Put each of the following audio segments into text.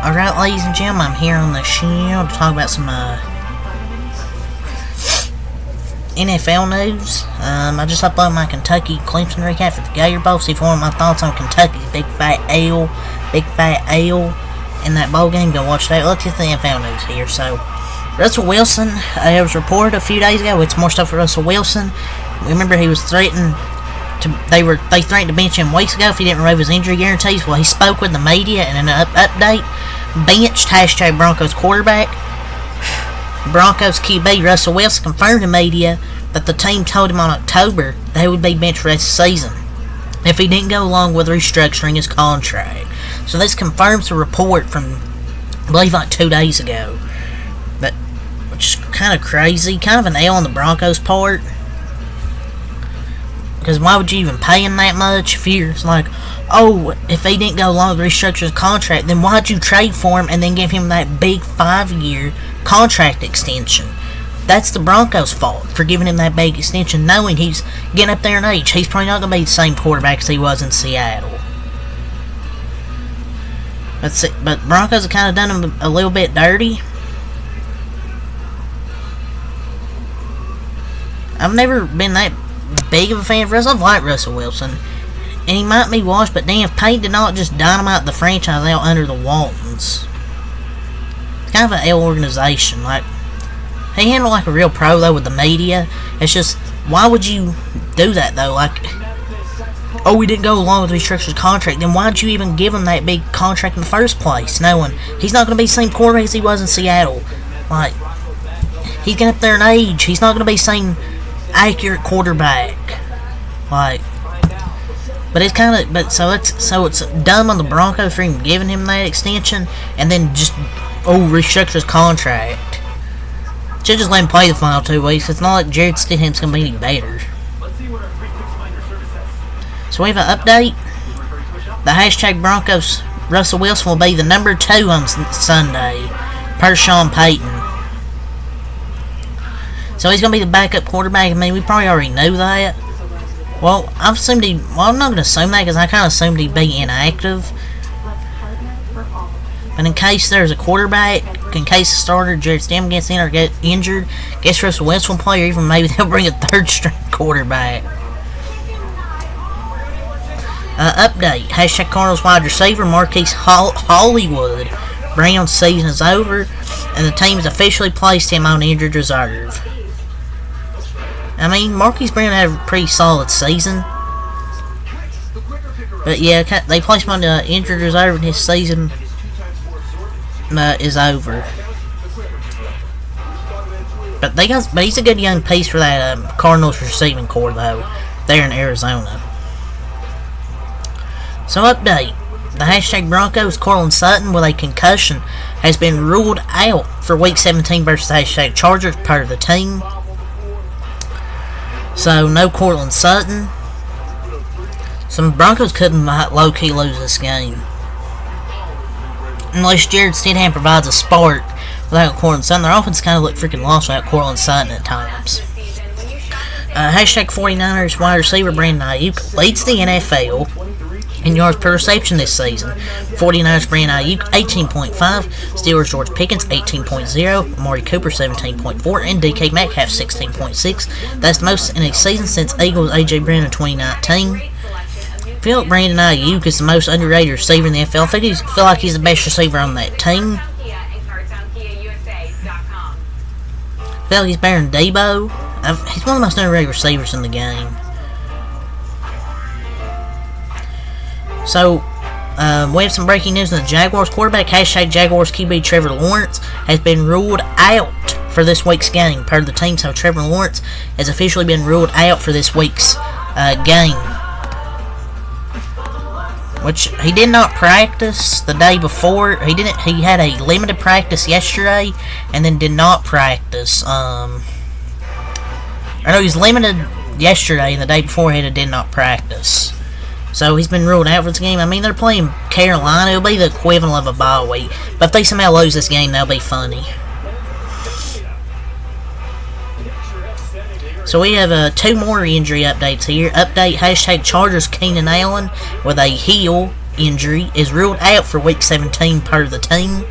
Alright, ladies and gentlemen, I'm here on the show to talk about some NFL news. I just uploaded my Kentucky Clemson recap for the Gator Bowl. See if you want my thoughts on Kentucky's Big Fat L in that bowl game. Go watch that. Let's get the NFL news here. So, Russell Wilson, it was reported a few days ago. It's more stuff for Russell Wilson. Remember, he was threatened to. They threatened to bench him weeks ago if he didn't remove his injury guarantees. Well, he spoke with the media in an update. Benched # Broncos quarterback. Broncos QB Russell Wilson confirmed to media that the team told him on October that he would be benched for the rest of the season if he didn't go along with restructuring his contract. So this confirms the report from, I believe, like 2 days ago. Which is kind of crazy, kind of an L on the Broncos' part. Because why would you even pay him that much if you're like, oh, if he didn't go along with restructure his contract, then why'd you trade for him and then give him that big 5-year contract extension? That's the Broncos' fault for giving him that big extension, knowing he's getting up there in age. He's probably not going to be the same quarterback as he was in Seattle. But Broncos have kind of done him a little bit dirty. I've never been that big of a fan of Russell. I've liked Russell Wilson, and he might be washed, but damn, if Payton did not just dynamite the franchise out under the Waltons. It's kind of an L organization. Like, he handled like a real pro though with the media. It's just, why would you do that though? Like, oh, we didn't go along with restructured contract. Then why'd you even give him that big contract in the first place, knowing he's not going to be the same quarterback as he was in Seattle? Like, he's getting up there in age. He's not going to be the same accurate quarterback. Like, but it's kind of, so it's dumb on the Broncos for even giving him that extension, and then just restructure his contract. Should just let him play the final 2 weeks. It's not like Jared Stidham's gonna be any better. So we have an update. The # Broncos Russell Wilson will be the number 2 on Sunday, per Sean Payton. So he's going to be the backup quarterback. I mean, we probably already knew that. Well, I've assumed I'm not going to assume that because I kind of assumed he'd be inactive. But in case there's a quarterback, in case the starter, Jared Stidham, gets in or get injured, guess Russell Wilson will play, or even maybe they'll bring a 3rd-string quarterback. Update. # Cardinals wide receiver Marquise Hollywood. Brown's season is over, and the team has officially placed him on injured reserve. I mean, Marquise Brown had a pretty solid season. But yeah, they placed him on the injured reserve and his season is over. But he's a good young piece for that Cardinals receiving corps, though, there in Arizona. So, update. The # Broncos Courtland Sutton with a concussion has been ruled out for Week 17 versus the # Chargers, part of the team. So, no Courtland Sutton. Some Broncos couldn't low-key lose this game. Unless Jared Stidham provides a spark without Courtland Sutton. Their offense kind of looked freaking lost without Courtland Sutton at times. # 49ers wide receiver Brandon Ayuk leads the NFL in yards per reception this season. 49ers Brandon Ayuk 18.5, Steelers George Pickens 18.0, Amari Cooper 17.4, and DK Metcalf 16.6. That's the most in a season since Eagles AJ Brown in 2019. I feel like Brandon Ayuk is the most underrated receiver in the NFL. I feel like he's the best receiver on that team. I feel like he's better than Debo. He's one of the most underrated receivers in the game. So, we have some breaking news in the Jaguars. Quarterback # Jaguars QB Trevor Lawrence has been ruled out for this week's game, per the team. So Trevor Lawrence has officially been ruled out for this week's game, which he did not practice the day before. He had a limited practice yesterday, and then did not practice. He was limited yesterday, and the day before he did not practice. So he's been ruled out for this game. I mean, they're playing Carolina. It'll be the equivalent of a bye week. But if they somehow lose this game, that'll be funny. So we have 2 more injury updates here. Update # Chargers Keenan Allen with a heel injury, is ruled out for Week 17 per the team.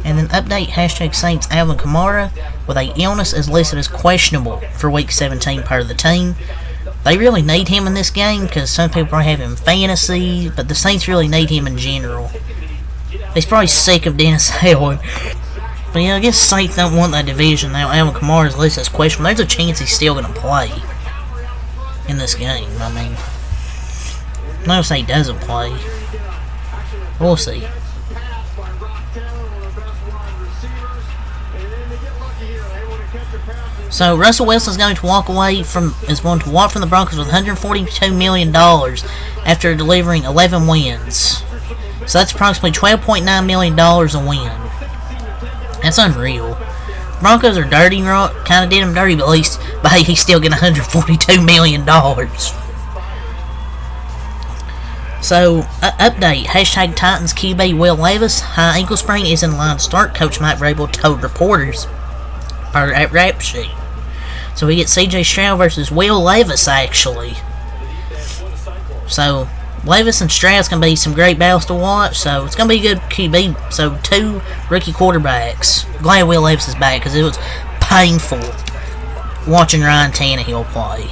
And then update, hashtag Saints Alvin Kamara with a illness is listed as questionable for Week 17 per the team. They really need him in this game because some people probably have him in fantasy, but the Saints really need him in general. He's probably sick of Dennis Allen. But yeah, I guess Saints don't want that division now. Alvin Kamara is listed as questionable. There's a chance he's still going to play in this game. I mean, no, say he doesn't play. We'll see. So Russell Wilson's going to walk from the Broncos with $142 million after delivering 11 wins. So that's approximately $12.9 million a win. That's unreal. Broncos are dirty, kind of did him dirty, but hey, he's still getting $142 million. So, update, hashtag Titans QB Will Levis, high ankle sprain is in line to start, Coach Mike Vrabel told reporters at Rap Sheet. So we get CJ Stroud versus Will Levis, actually. So, Levis and Stroud's going to be some great battles to watch, so it's going to be a good QB. So, 2 rookie quarterbacks. Glad Will Levis is back, because it was painful watching Ryan Tannehill play.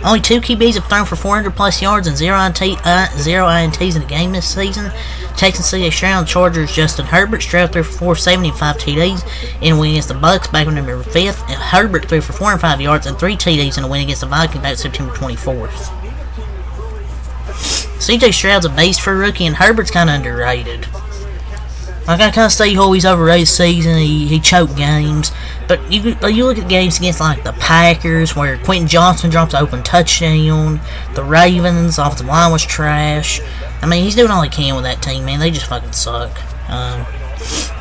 Only 2 QBs have thrown for 400 plus yards and 0 INTs in the game this season. Texans CJ Stroud, Chargers Justin Herbert. Stroud threw for 475 TDs in a win against the Bucs back on November 5th. And Herbert threw for 405 yards and 3 TDs in a win against the Vikings back September 24th. CJ Stroud's a beast for a rookie, and Herbert's kind of underrated. Like, I kind of say he's overrated season, he choked games, but you look at games against, like, the Packers, where Quentin Johnson drops an open touchdown, the Ravens, offensive line was trash. I mean, he's doing all he can with that team, man, they just fucking suck.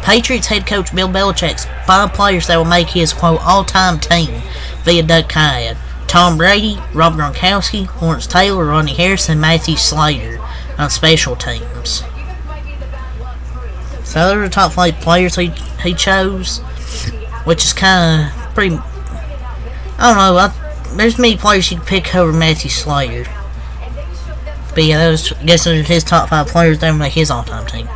Patriots head coach Bill Belichick's 5 players that will make his, quote, all-time team via Doug Kyed. Tom Brady, Rob Gronkowski, Lawrence Taylor, Rodney Harrison, and Matthew Slater on special teams. So those are the top 5 players he chose, which is kind of pretty. I don't know. There's many players you can pick over Matthew Slater, but yeah, I guess those are his top 5 players. They will make his all-time team.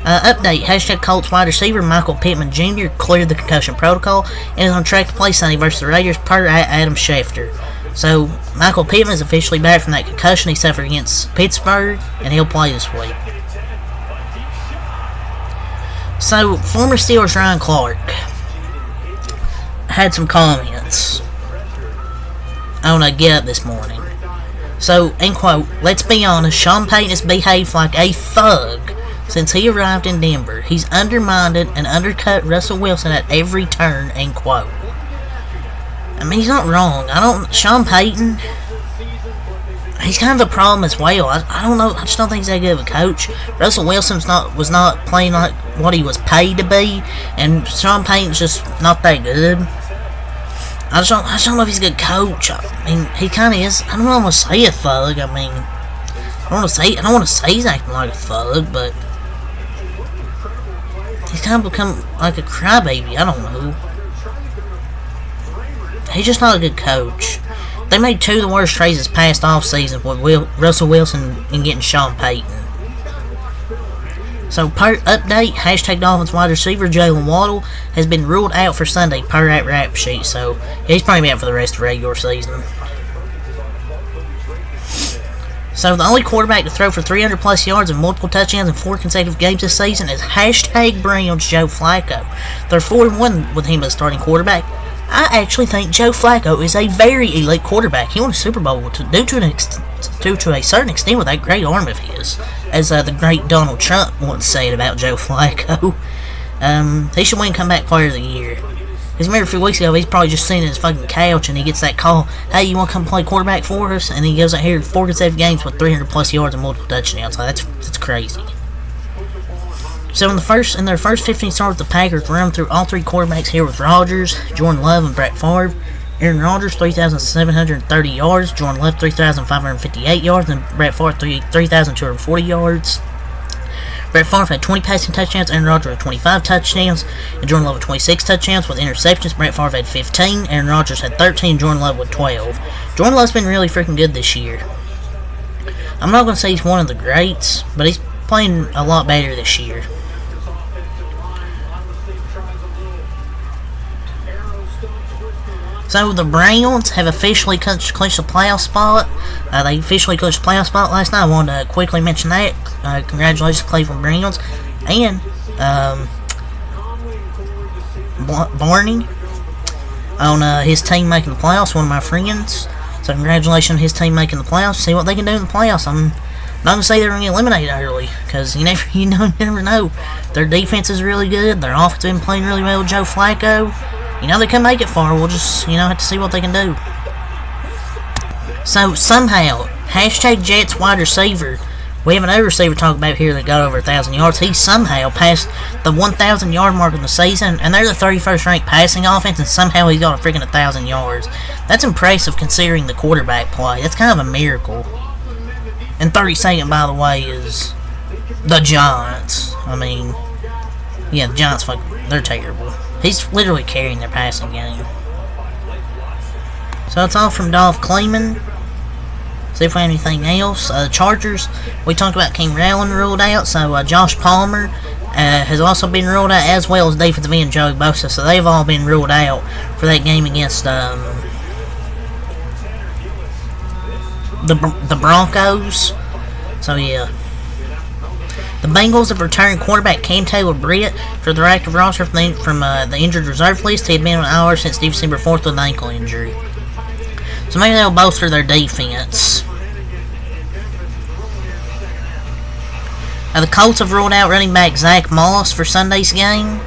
Update, hashtag Colts wide receiver Michael Pittman Jr. cleared the concussion protocol and is on track to play Sunday versus the Raiders per Adam Schefter. So Michael Pittman is officially back from that concussion he suffered against Pittsburgh, and he'll play this week. So, former Steelers Ryan Clark had some comments on a Get Up this morning. So, in quote, let's be honest, Sean Payton has behaved like a thug since he arrived in Denver. He's undermined and undercut Russell Wilson at every turn, end quote. I mean, he's not wrong. Sean Payton, he's kind of a problem as well. I don't know. I just don't think he's that good of a coach. Russell Wilson was not playing like what he was paid to be, and Sean Payton's just not that good. I just don't know if he's a good coach. I mean, he kind of is. I don't want to say a thug. I mean, I don't want to say he's acting like a thug, but he's kind of become like a crybaby. I don't know. He's just not a good coach. They made 2 of the worst trades this past offseason with Russell Wilson and getting Sean Payton. So, per update, hashtag Dolphins wide receiver Jalen Waddle has been ruled out for Sunday per at Rap Sheet. So, he's probably out for the rest of the regular season. So, the only quarterback to throw for 300 plus yards and multiple touchdowns in 4 consecutive games this season is hashtag Browns Joe Flacco. They're 4-1 with him as starting quarterback. I actually think Joe Flacco is a very elite quarterback. He won a Super Bowl due to a certain extent with that great arm of his, as the great Donald Trump once said about Joe Flacco. He should win Comeback Player of the Year. Because remember a few weeks ago, he's probably just sitting in his fucking couch and he gets that call, hey, you want to come play quarterback for us? And he goes out here 4 consecutive games with 300 plus yards and multiple touchdowns. So that's crazy. So in their first 15 starts with the Packers, run through all 3 quarterbacks here with Rodgers, Jordan Love, and Brett Favre. Aaron Rodgers, 3,730 yards. Jordan Love, 3,558 yards. And Brett Favre, 3,240 yards. Brett Favre had 20 passing touchdowns, Aaron Rodgers had 25 touchdowns, and Jordan Love had 26 touchdowns with interceptions. Brett Favre had 15, Aaron Rodgers had 13, Jordan Love with 12. Jordan Love's been really freaking good this year. I'm not going to say he's one of the greats, but he's playing a lot better this year. So the Browns have officially clinched the playoff spot. They officially clinched the playoff spot last night. I wanted to quickly mention that. Congratulations to Cleveland Browns. And Barney on his team making the playoffs, one of my friends. So congratulations on his team making the playoffs. See what they can do in the playoffs. I'm not going to say they're going to get eliminated early, because you never know. Their defense is really good. Their offense has been playing really well with Joe Flacco. They can make it far. We'll just, have to see what they can do. So, somehow, hashtag Jets wide receiver, we have another receiver to talk about here that got over 1,000 yards. He somehow passed the 1,000 yard mark in the season, and they're the 31st ranked passing offense, and somehow he got a freaking 1,000 yards. That's impressive considering the quarterback play. That's kind of a miracle. And 32nd, by the way, is the Giants. The Giants, they're terrible. He's literally carrying their passing game. So that's all from Dolph Kleeman. See if we have anything else. Chargers, we talked about King Allen ruled out. So Josh Palmer has also been ruled out, as well as defensive end Joey Bosa. So they've all been ruled out for that game against the Broncos. So yeah. The Bengals have returned quarterback Cam Taylor-Britt for their active roster from the injured reserve list. He had been on IR since December 4th with an ankle injury. So maybe they'll bolster their defense. The Colts have ruled out running back Zach Moss for Sunday's game.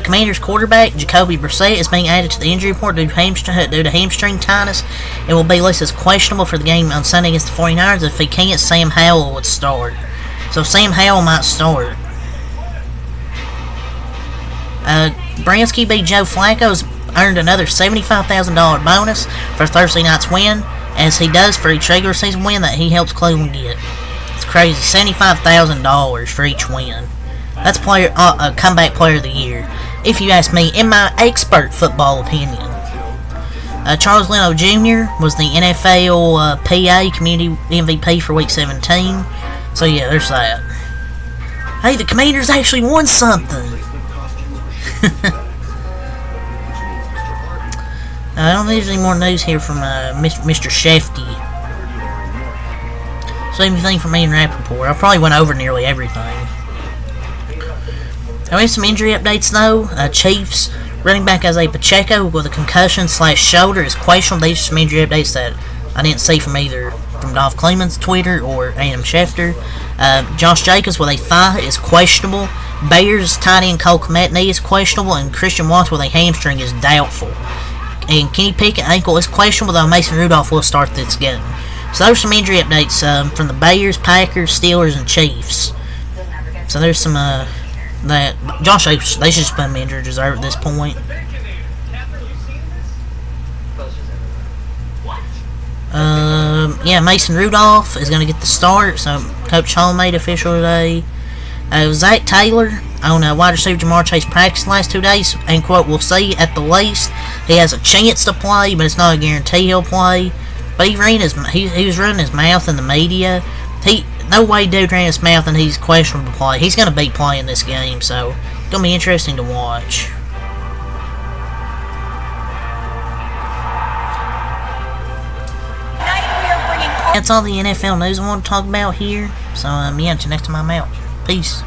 Commanders quarterback Jacoby Brissett is being added to the injury report due to hamstring tightness and will be listed as questionable for the game on Sunday against the 49ers. If he can't, Sam Howell would start. So Sam Howell might start. Browns QB Joe Flacco's earned another $75,000 bonus for Thursday night's win, as he does for each regular season win that he helps Cleveland get. It's crazy, $75,000 for each win. That's comeback player of the year, if you ask me, in my expert football opinion. Charles Leno Jr. was the NFL PA Community MVP for Week 17. So yeah, there's that. Hey, the Commanders actually won something. I don't think there's any more news here from Mr. Shefty. Same thing from me and Rappaport. I probably went over nearly everything. We have some injury updates though. Chiefs running back Isaiah Pacheco with a concussion/shoulder is questionable. These are some injury updates that I didn't see from either from Dolph Kleeman's Twitter or Adam Schefter. Josh Jacobs with a thigh is questionable. Bears tight end Cole Kmet knee is questionable, and Christian Watts with a hamstring is doubtful. And Kenny Pickett ankle is questionable, though Mason Rudolph will start this game. So there's some injury updates from the Bears, Packers, Steelers, and Chiefs. So there's some that Josh Jacobs, they should just put him injured reserve at this point. Mason Rudolph is going to get the start. So Coach Hall made official today. Zach Taylor on wide receiver Jamar Chase practiced the last 2 days, and quote, we'll see at the least he has a chance to play, but it's not a guarantee he'll play. But he was running his mouth in the media. No way dude ran his mouth and he's questionable to play. He's going to be playing this game, so it's going to be interesting to watch. That's all the NFL news I want to talk about here. So, until next time I'm out. Peace.